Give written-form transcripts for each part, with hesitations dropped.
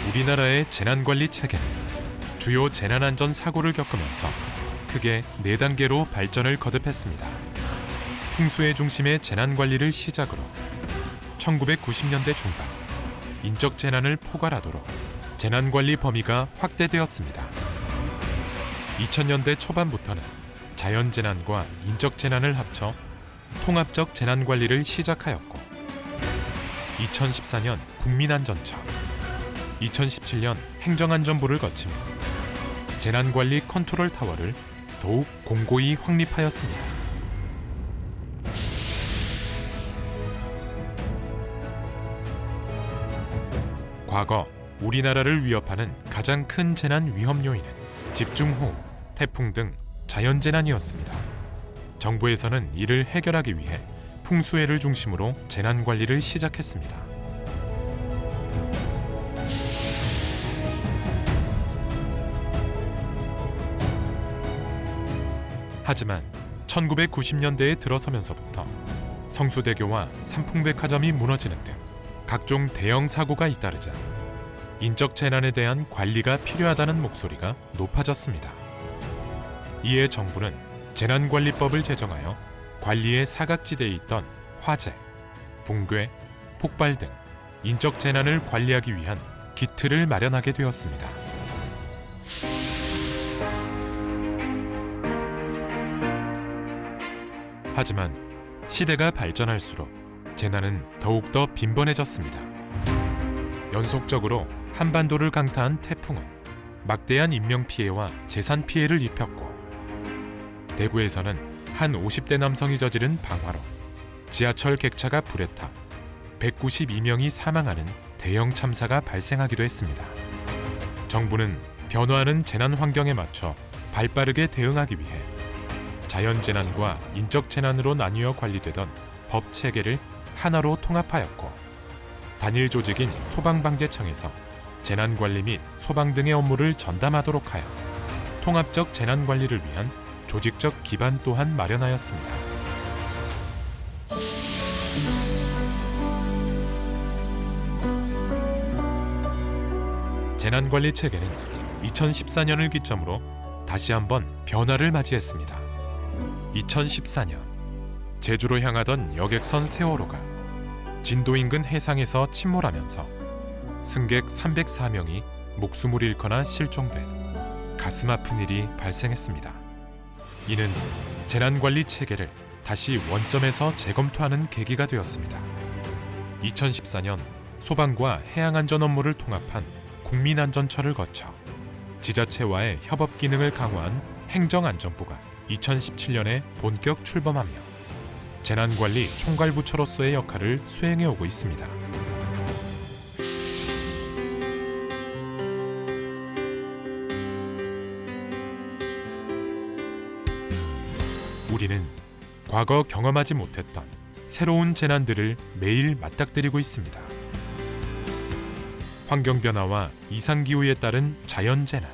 우리나라의 재난관리 체계는 주요 재난안전 사고를 겪으면서 크게 4단계로 발전을 거듭했습니다. 풍수의 중심의 재난관리를 시작으로 1990년대 중반 인적 재난을 포괄하도록 재난관리 범위가 확대되었습니다. 2000년대 초반부터는 자연재난과 인적재난을 합쳐 통합적 재난관리를 시작하였고 2014년 국민안전처, 2017년 행정안전부를 거치며 재난관리 컨트롤 타워를 더욱 공고히 확립하였습니다. 과거 우리나라를 위협하는 가장 큰 재난 위험 요인은 집중호우, 태풍 등 자연재난이었습니다. 정부에서는 이를 해결하기 위해 풍수해를 중심으로 재난관리를 시작했습니다. 하지만 1990년대에 들어서면서부터 성수대교와 삼풍백화점이 무너지는 등 각종 대형 사고가 잇따르자 인적 재난에 대한 관리가 필요하다는 목소리가 높아졌습니다. 이에 정부는 재난관리법을 제정하여 관리의 사각지대에 있던 화재, 붕괴, 폭발 등 인적 재난을 관리하기 위한 기틀을 마련하게 되었습니다. 하지만 시대가 발전할수록 재난은 더욱더 빈번해졌습니다. 연속적으로 한반도를 강타한 태풍은 막대한 인명피해와 재산피해를 입혔고 대구에서는 한 50대 남성이 저지른 방화로 지하철 객차가 불에 타 192명이 사망하는 대형 참사가 발생하기도 했습니다. 정부는 변화하는 재난 환경에 맞춰 발빠르게 대응하기 위해 자연재난과 인적재난으로 나뉘어 관리되던 법 체계를 하나로 통합하였고 단일 조직인 소방방재청에서 재난관리 및 소방 등의 업무를 전담하도록 하여 통합적 재난관리를 위한 조직적 기반 또한 마련하였습니다. 재난관리 체계는 2014년을 기점으로 다시 한번 변화를 맞이했습니다. 2014년 제주로 향하던 여객선 세월호가 진도 인근 해상에서 침몰하면서 승객 304명이 목숨을 잃거나 실종된 가슴 아픈 일이 발생했습니다. 이는 재난관리 체계를 다시 원점에서 재검토하는 계기가 되었습니다. 2014년 소방과 해양안전 업무를 통합한 국민안전처를 거쳐 지자체와의 협업 기능을 강화한 행정안전부가 2017년에 본격 출범하며 재난관리 총괄부처로서의 역할을 수행해 오고 있습니다. 우리는 과거 경험하지 못했던 새로운 재난들을 매일 맞닥뜨리고 있습니다. 환경변화와 이상기후에 따른 자연재난,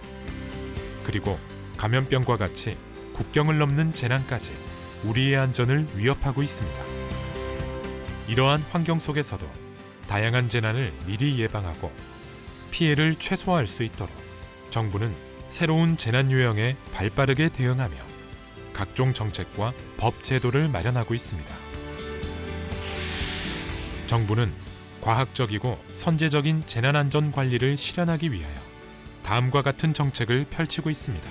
그리고 감염병과 같이 국경을 넘는 재난까지 우리의 안전을 위협하고 있습니다. 이러한 환경 속에서도 다양한 재난을 미리 예방하고 피해를 최소화할 수 있도록 정부는 새로운 재난 유형에 발빠르게 대응하며 각종 정책과 법 제도를 마련하고 있습니다. 정부는 과학적이고 선제적인 재난안전 관리를 실현하기 위하여 다음과 같은 정책을 펼치고 있습니다.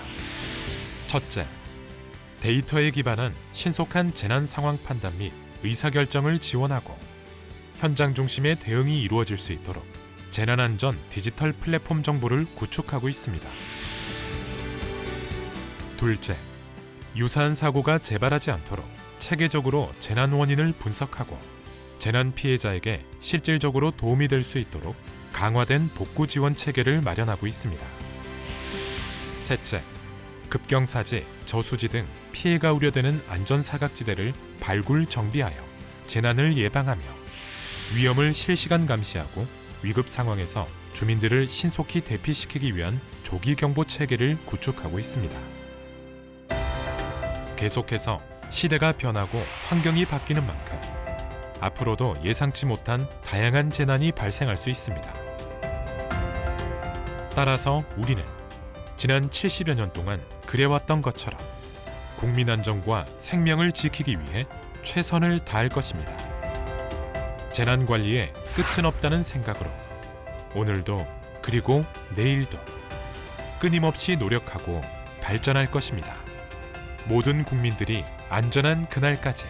첫째, 데이터에 기반한 신속한 재난 상황 판단 및 의사결정을 지원하고 현장 중심의 대응이 이루어질 수 있도록 재난안전 디지털 플랫폼 정보를 구축하고 있습니다. 둘째, 유사한 사고가 재발하지 않도록 체계적으로 재난 원인을 분석하고 재난 피해자에게 실질적으로 도움이 될 수 있도록 강화된 복구 지원 체계를 마련하고 있습니다. 셋째, 급경사지, 저수지 등 피해가 우려되는 안전사각지대를 발굴 정비하여 재난을 예방하며 위험을 실시간 감시하고 위급 상황에서 주민들을 신속히 대피시키기 위한 조기경보 체계를 구축하고 있습니다. 계속해서 시대가 변하고 환경이 바뀌는 만큼 앞으로도 예상치 못한 다양한 재난이 발생할 수 있습니다. 따라서 우리는 지난 70여 년 동안 그래왔던 것처럼 국민 안전과 생명을 지키기 위해 최선을 다할 것입니다. 재난 관리에 끝은 없다는 생각으로 오늘도 그리고 내일도 끊임없이 노력하고 발전할 것입니다. 모든 국민들이 안전한 그날까지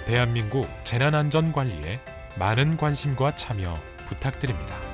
대한민국 재난안전관리에 많은 관심과 참여 부탁드립니다.